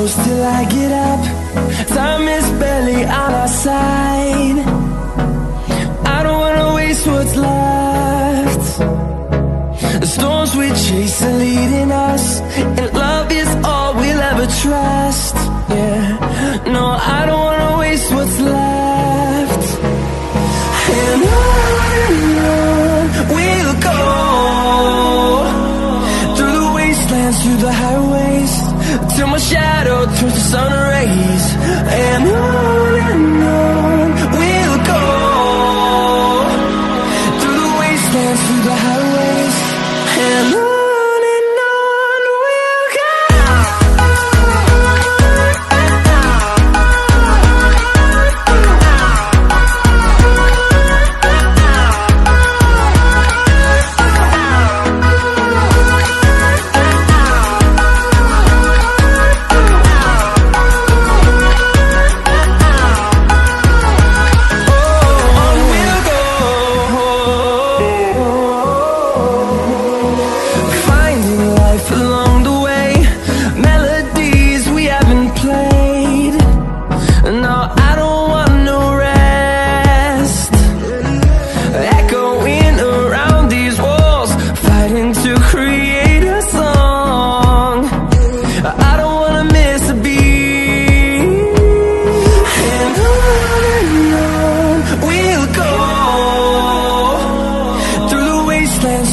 close till I get up. Time is barely on our side. I don't wanna waste what's left. The storms we chase are leading us, and love is all we'll ever trust. Yeah, no, I don't wanna waste what's left. And on we'll go, through the wastelands, through the highways, till my shadow turns to sun rays. And on we'll go, through the wastelands, through the highways, and on we'll go.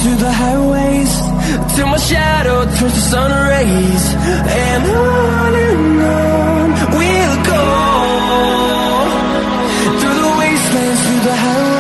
Through the highways, till my shadow turns to sun rays. And on we'll go, through the wastelands, through the highways.